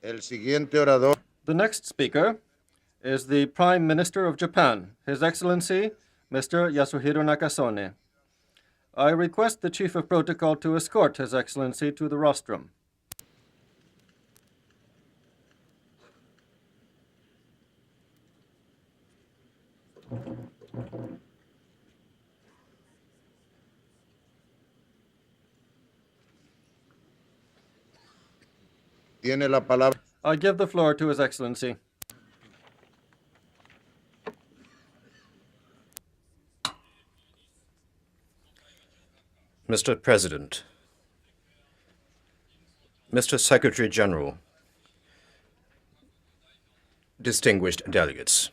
El siguiente orador. The next speaker is the Prime Minister of Japan, His Excellency, Mr. Yasuhiro Nakasone. I request the Chief of Protocol to escort His Excellency to the rostrum. Tiene la palabra. I give the floor to His Excellency. Mr. President, Mr. Secretary General, distinguished delegates,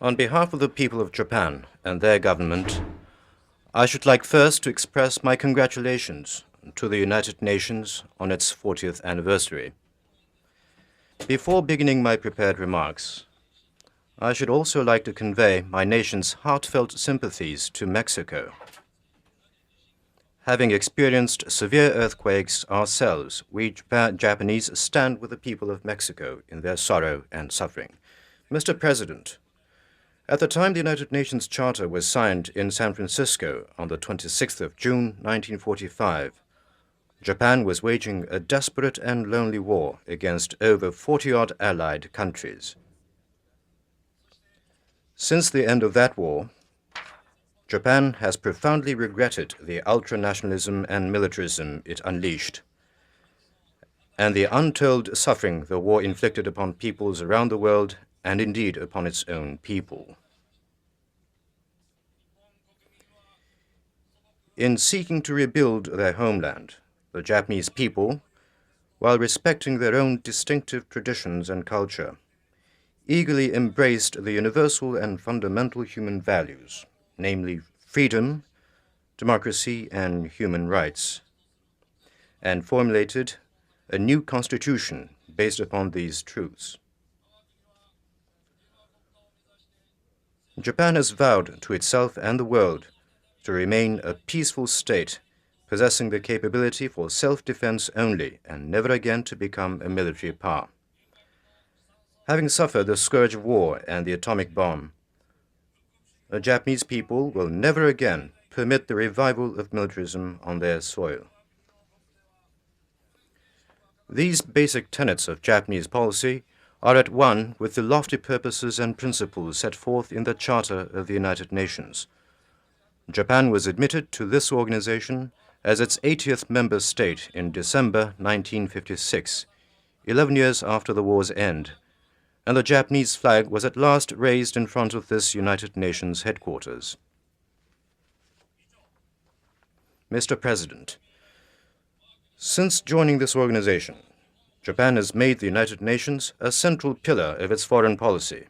on behalf of the people of Japan and their government, I should like first to express my congratulations to the United Nations on its 40th anniversary. Before beginning my prepared remarks, I should also like to convey my nation's heartfelt sympathies to Mexico. Having experienced severe earthquakes ourselves, we Japanese stand with the people of Mexico in their sorrow and suffering. Mr. President, at the time the United Nations Charter was signed in San Francisco on the 26th of June, 1945, Japan was waging a desperate and lonely war against over 40-odd allied countries. Since the end of that war, Japan has profoundly regretted the ultranationalism and militarism it unleashed, and the untold suffering the war inflicted upon peoples around the world and indeed upon its own people. In seeking to rebuild their homeland, the Japanese people, while respecting their own distinctive traditions and culture, eagerly embraced the universal and fundamental human values, namely freedom, democracy, and human rights, and formulated a new constitution based upon these truths. Japan has vowed to itself and the world to remain a peaceful state, possessing the capability for self-defense only and never again to become a military power. Having suffered the scourge of war and the atomic bomb, the Japanese people will never again permit the revival of militarism on their soil. These basic tenets of Japanese policy are at one with the lofty purposes and principles set forth in the Charter of the United Nations. Japan was admitted to this organization as its 80th member state in December 1956, 11 years after the war's end, and the Japanese flag was at last raised in front of this United Nations headquarters. Mr. President, since joining this organization, Japan has made the United Nations a central pillar of its foreign policy,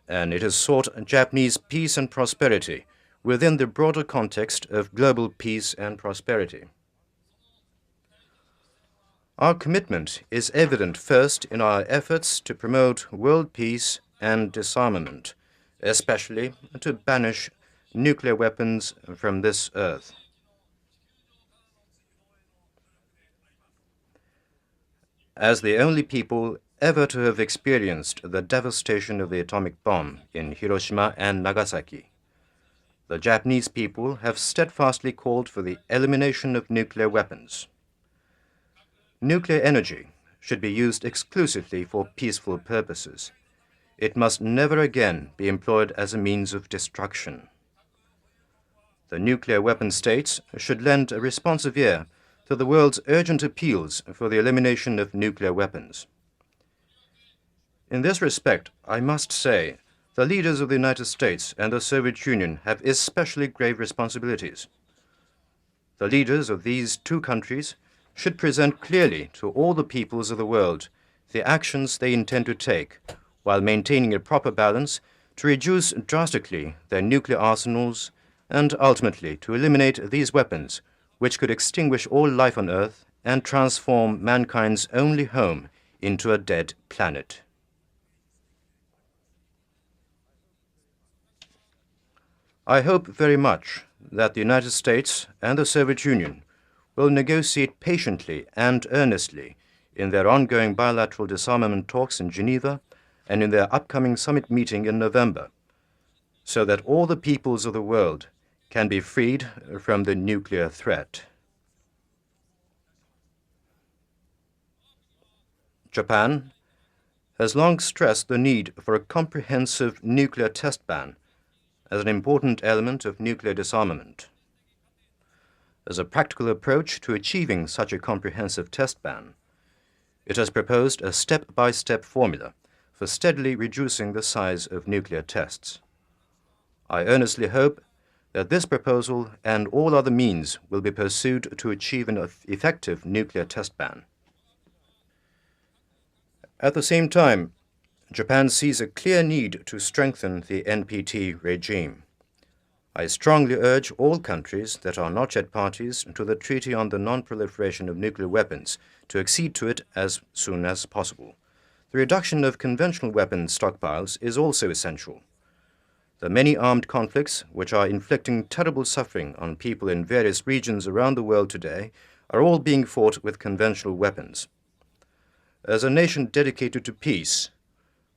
and it has sought Japanese peace and prosperity within the broader context of global peace and prosperity. Our commitment is evident first in our efforts to promote world peace and disarmament, especially to banish nuclear weapons from this earth. As the only people ever to have experienced the devastation of the atomic bomb in Hiroshima and Nagasaki, the Japanese people have steadfastly called for the elimination of nuclear weapons. Nuclear energy should be used exclusively for peaceful purposes. It must never again be employed as a means of destruction. The nuclear weapon states should lend a responsive ear to the world's urgent appeals for the elimination of nuclear weapons. In this respect, I must say, the leaders of the United States and the Soviet Union have especially grave responsibilities. The leaders of these two countries should present clearly to all the peoples of the world the actions they intend to take, while maintaining a proper balance to reduce drastically their nuclear arsenals and ultimately to eliminate these weapons, which could extinguish all life on Earth and transform mankind's only home into a dead planet. I hope very much that the United States and the Soviet Union will negotiate patiently and earnestly in their ongoing bilateral disarmament talks in Geneva and in their upcoming summit meeting in November, so that all the peoples of the world can be freed from the nuclear threat. Japan has long stressed the need for a comprehensive nuclear test ban as an important element of nuclear disarmament. As a practical approach to achieving such a comprehensive test ban, it has proposed a step-by-step formula for steadily reducing the size of nuclear tests. I earnestly hope that this proposal and all other means will be pursued to achieve an effective nuclear test ban. At the same time, Japan sees a clear need to strengthen the NPT regime. I strongly urge all countries that are not yet parties to the Treaty on the Non-Proliferation of Nuclear Weapons to accede to it as soon as possible. The reduction of conventional weapons stockpiles is also essential. The many armed conflicts which are inflicting terrible suffering on people in various regions around the world today are all being fought with conventional weapons. As a nation dedicated to peace,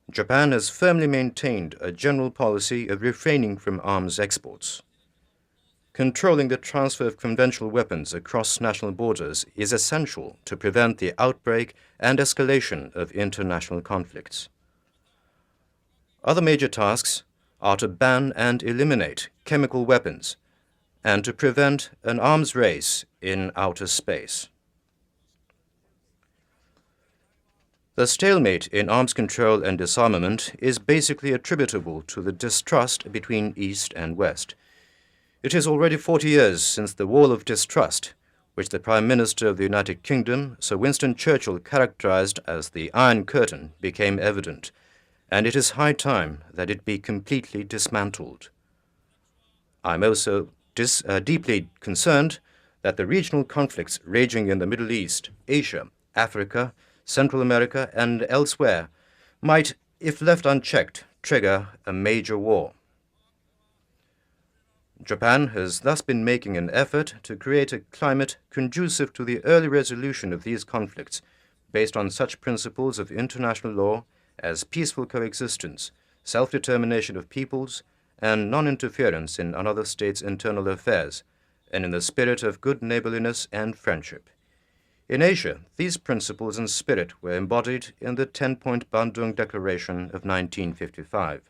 Japan has firmly maintained a general policy of refraining from arms exports. Controlling the transfer of conventional weapons across national borders is essential to prevent the outbreak and escalation of international conflicts. Other major tasks are to ban and eliminate chemical weapons and to prevent an arms race in outer space. The stalemate in arms control and disarmament is basically attributable to the distrust between East and West. It is already 40 years since the wall of distrust, which the Prime Minister of the United Kingdom, Sir Winston Churchill, characterized as the Iron Curtain, became evident, and it is high time that it be completely dismantled. I am also deeply concerned that the regional conflicts raging in the Middle East, Asia, Africa, Central America, and elsewhere might, if left unchecked, trigger a major war. Japan has thus been making an effort to create a climate conducive to the early resolution of these conflicts based on such principles of international law as peaceful coexistence, self-determination of peoples, and non-interference in another state's internal affairs, and in the spirit of good neighborliness and friendship. In Asia, these principles and spirit were embodied in the 10-point Bandung Declaration of 1955.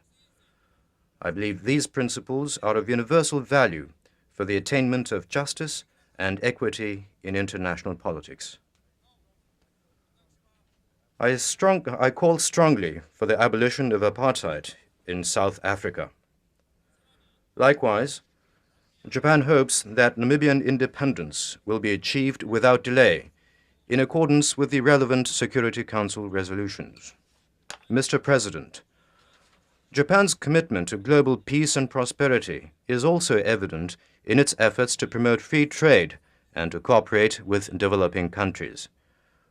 I believe these principles are of universal value for the attainment of justice and equity in international politics. I call strongly for the abolition of apartheid in South Africa. Likewise, Japan hopes that Namibian independence will be achieved without delay in accordance with the relevant Security Council resolutions. Mr. President, Japan's commitment to global peace and prosperity is also evident in its efforts to promote free trade and to cooperate with developing countries.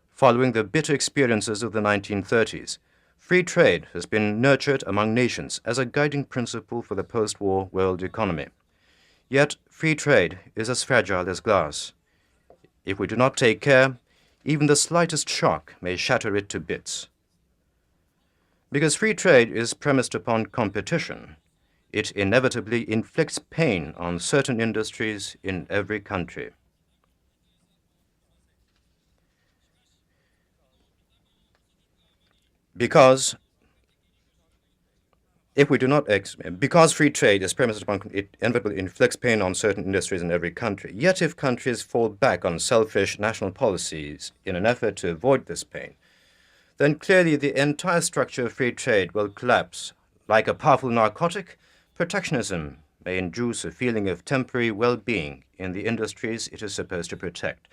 Following the bitter experiences of the 1930s, free trade has been nurtured among nations as a guiding principle for the post-war world economy. Yet, free trade is as fragile as glass. If we do not take care, even the slightest shock may shatter it to bits. Because free trade is premised upon competition, it inevitably inflicts pain on certain industries in every country. Because free trade is premised upon it inevitably inflicts pain on certain industries in every country. Yet if countries fall back on selfish national policies in an effort to avoid this pain, then clearly the entire structure of free trade will collapse. Like a powerful narcotic, protectionism may induce a feeling of temporary well-being in the industries it is supposed to protect.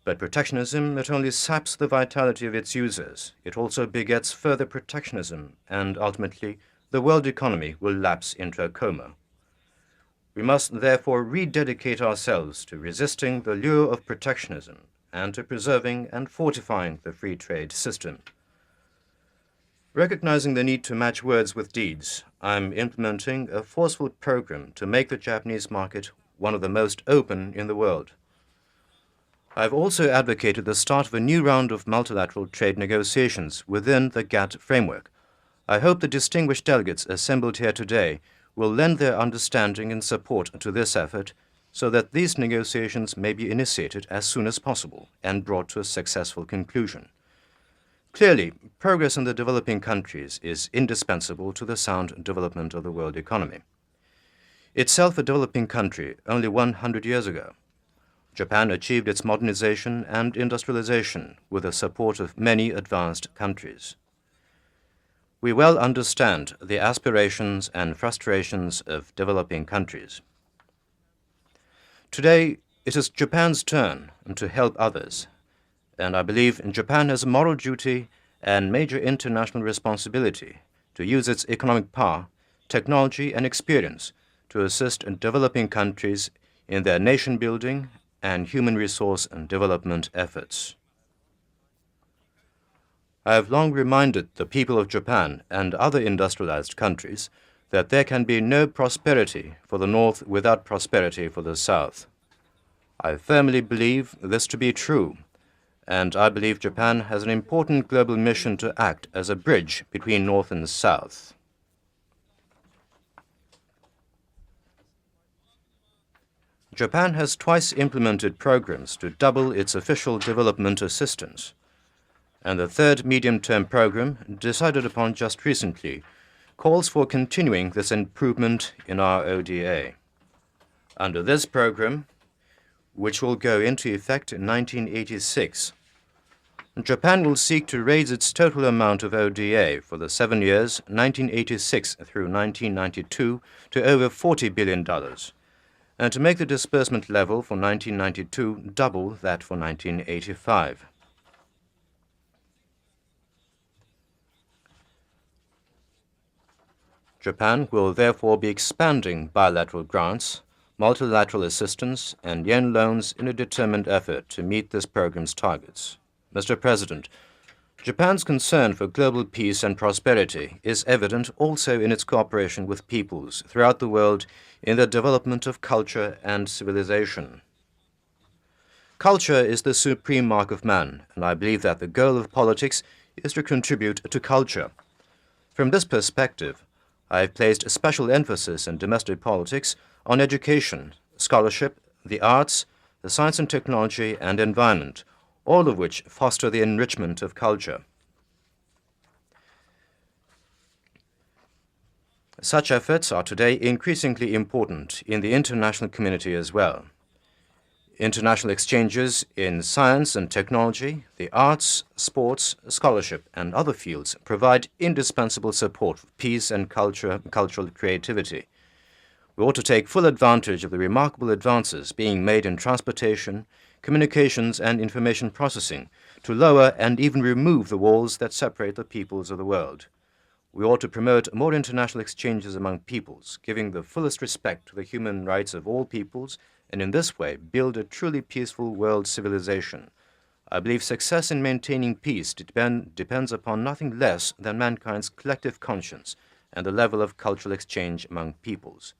But protectionism not only saps the vitality of its users, it also begets further protectionism, and ultimately the world economy will lapse into a coma. We must therefore rededicate ourselves to resisting the lure of protectionism and to preserving and fortifying the free trade system. Recognizing the need to match words with deeds, I'm implementing a forceful program to make the Japanese market one of the most open in the world. I've also advocated the start of a new round of multilateral trade negotiations within the GATT framework. I hope the distinguished delegates assembled here today will lend their understanding and support to this effort so that these negotiations may be initiated as soon as possible and brought to a successful conclusion. Clearly, progress in the developing countries is indispensable to the sound development of the world economy. Itself a developing country only 100 years ago, Japan achieved its modernization and industrialization with the support of many advanced countries. We well understand the aspirations and frustrations of developing countries. Today, it is Japan's turn to help others, and I believe Japan has a moral duty and major international responsibility to use its economic power, technology, and experience to assist developing countries in their nation-building and human resource and development efforts. I have long reminded the people of Japan and other industrialized countries that there can be no prosperity for the North without prosperity for the South. I firmly believe this to be true, and I believe Japan has an important global mission to act as a bridge between North and South. Japan has twice implemented programs to double its official development assistance, and the third medium-term program, decided upon just recently, calls for continuing this improvement in our ODA. Under this program, which will go into effect in 1986, Japan will seek to raise its total amount of ODA for the 7 years 1986 through 1992 to over $40 billion, and to make the disbursement level for 1992 double that for 1985. Japan will therefore be expanding bilateral grants, multilateral assistance, and yen loans in a determined effort to meet this program's targets. Mr. President, Japan's concern for global peace and prosperity is evident also in its cooperation with peoples throughout the world in the development of culture and civilization. Culture is the supreme mark of man, and I believe that the goal of politics is to contribute to culture. From this perspective, I have placed a special emphasis in domestic politics on education, scholarship, the arts, the science and technology, and environment, all of which foster the enrichment of culture. Such efforts are today increasingly important in the international community as well. International exchanges in science and technology, the arts, sports, scholarship, and other fields provide indispensable support for peace and cultural creativity. We ought to take full advantage of the remarkable advances being made in transportation, communications, and information processing to lower and even remove the walls that separate the peoples of the world. We ought to promote more international exchanges among peoples, giving the fullest respect to the human rights of all peoples, and in this way build a truly peaceful world civilization. I believe success in maintaining peace depends upon nothing less than mankind's collective conscience and the level of cultural exchange among peoples.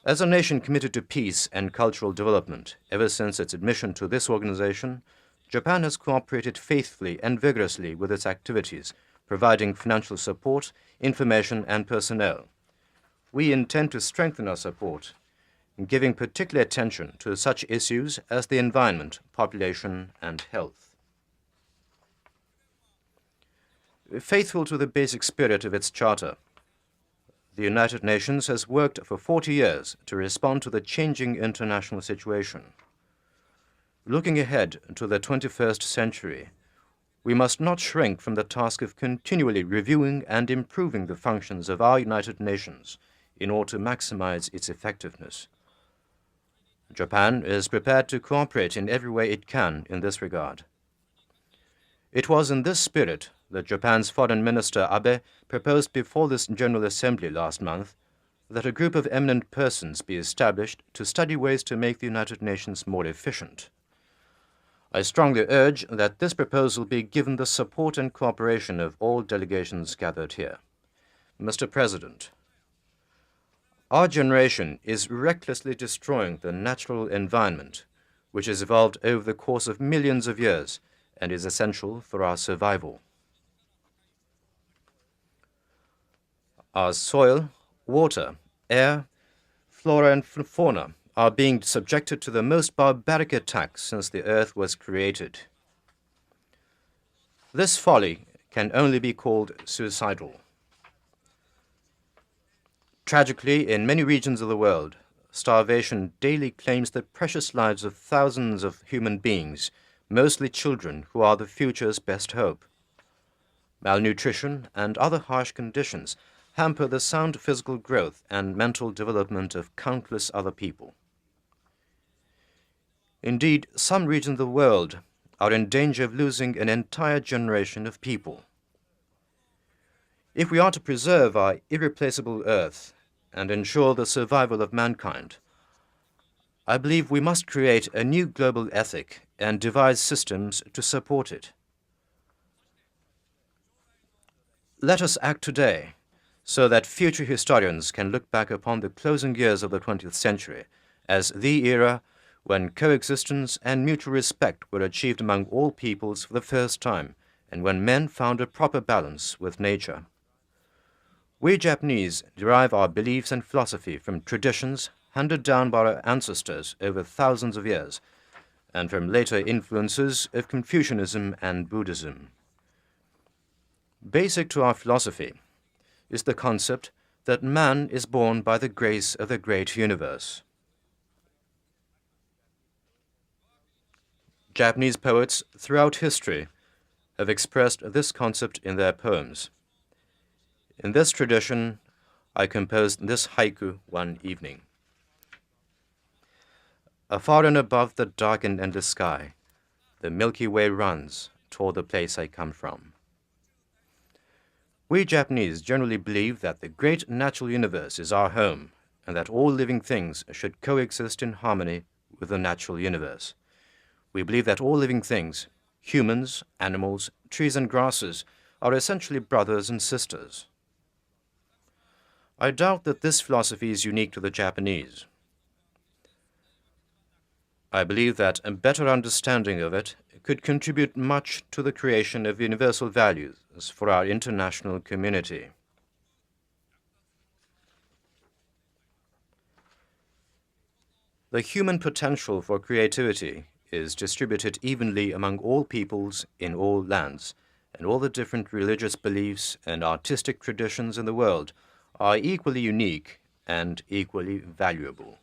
As a nation committed to peace and cultural development, ever since its admission to this organization, Japan has cooperated faithfully and vigorously with its activities, providing financial support, information, and personnel. We intend to strengthen our support, giving particular attention to such issues as the environment, population, and health. Faithful to the basic spirit of its charter, the United Nations has worked for 40 years to respond to the changing international situation. Looking ahead to the 21st century, we must not shrink from the task of continually reviewing and improving the functions of our United Nations in order to maximize its effectiveness. Japan is prepared to cooperate in every way it can in this regard. It was in this spirit that Japan's Foreign Minister Abe proposed before this General Assembly last month that a group of eminent persons be established to study ways to make the United Nations more efficient. I strongly urge that this proposal be given the support and cooperation of all delegations gathered here. Mr. President, our generation is recklessly destroying the natural environment which has evolved over the course of millions of years and is essential for our survival. Our soil, water, air, flora and fauna are being subjected to the most barbaric attacks since the earth was created. This folly can only be called suicidal. Tragically, in many regions of the world, starvation daily claims the precious lives of thousands of human beings, mostly children who are the future's best hope. Malnutrition and other harsh conditions hamper the sound physical growth and mental development of countless other people. Indeed, some regions of the world are in danger of losing an entire generation of people. If we are to preserve our irreplaceable Earth and ensure the survival of mankind, I believe we must create a new global ethic and devise systems to support it. Let us act today so that future historians can look back upon the closing years of the 20th century as the era when coexistence and mutual respect were achieved among all peoples for the first time, and when men found a proper balance with nature. We Japanese derive our beliefs and philosophy from traditions handed down by our ancestors over thousands of years, and from later influences of Confucianism and Buddhism. Basic to our philosophy is the concept that man is born by the grace of the great universe. Japanese poets throughout history have expressed this concept in their poems. In this tradition, I composed this haiku one evening. Afar and above the dark and endless sky, the Milky Way runs toward the place I come from. We Japanese generally believe that the great natural universe is our home and that all living things should coexist in harmony with the natural universe. We believe that all living things, humans, animals, trees and grasses, are essentially brothers and sisters. I doubt that this philosophy is unique to the Japanese. I believe that a better understanding of it could contribute much to the creation of universal values for our international community. The human potential for creativity is distributed evenly among all peoples in all lands, and all the different religious beliefs and artistic traditions in the world are equally unique and equally valuable.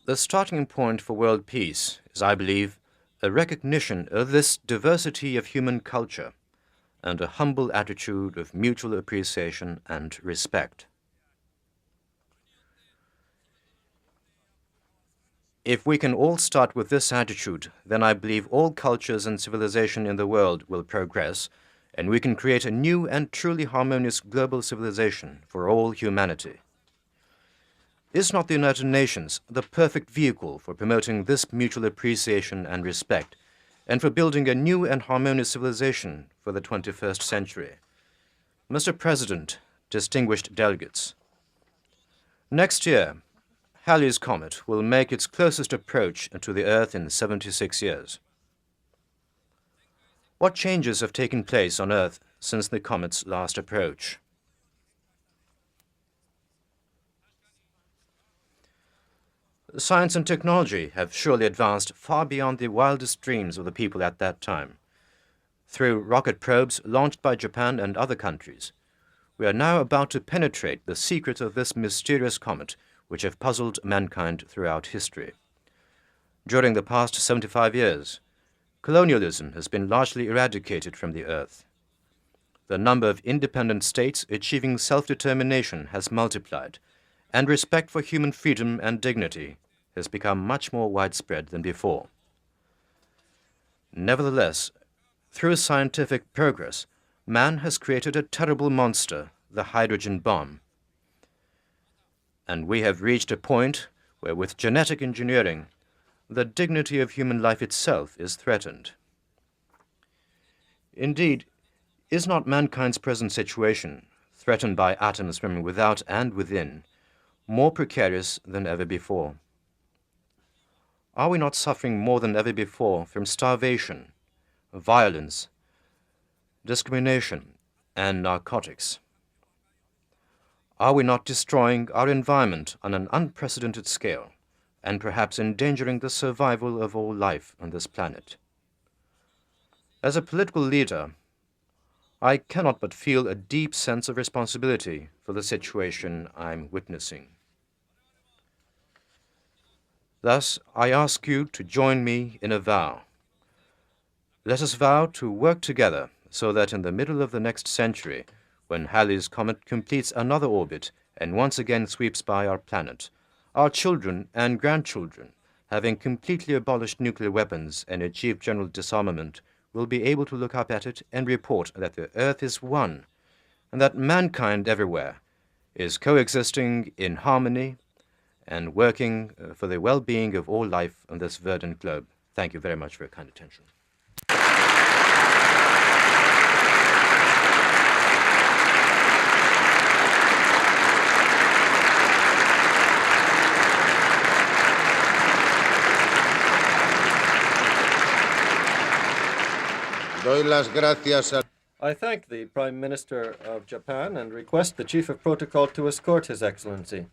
The starting point for world peace is, I believe, a recognition of this diversity of human culture and a humble attitude of mutual appreciation and respect. If we can all start with this attitude, then I believe all cultures and civilization in the world will progress, and we can create a new and truly harmonious global civilization for all humanity. Is not the United Nations the perfect vehicle for promoting this mutual appreciation and respect, and for building a new and harmonious civilization for the 21st century? Mr. President, distinguished delegates, next year, Halley's Comet will make its closest approach to the Earth in 76 years. What changes have taken place on Earth since the comet's last approach? Science and technology have surely advanced far beyond the wildest dreams of the people at that time. Through rocket probes launched by Japan and other countries, we are now about to penetrate the secret of this mysterious comet which have puzzled mankind throughout history. During the past 75 years, colonialism has been largely eradicated from the Earth. The number of independent states achieving self-determination has multiplied, and respect for human freedom and dignity has become much more widespread than before. Nevertheless, through scientific progress, man has created a terrible monster, the hydrogen bomb. And we have reached a point where, with genetic engineering, the dignity of human life itself is threatened. Indeed, is not mankind's present situation threatened by atoms from without and within, more precarious than ever before? Are we not suffering more than ever before from starvation, violence, discrimination, and narcotics? Are we not destroying our environment on an unprecedented scale and perhaps endangering the survival of all life on this planet? As a political leader, I cannot but feel a deep sense of responsibility for the situation I'm witnessing. Thus, I ask you to join me in a vow. Let us vow to work together so that in the middle of the next century, when Halley's Comet completes another orbit and once again sweeps by our planet, our children and grandchildren, having completely abolished nuclear weapons and achieved general disarmament, will be able to look up at it and report that the Earth is one, and that mankind everywhere is coexisting in harmony and working for the well-being of all life on this verdant globe. Thank you very much for your kind attention. Doy las gracias al I thank the Prime Minister of Japan and request the Chief of Protocol to escort His Excellency.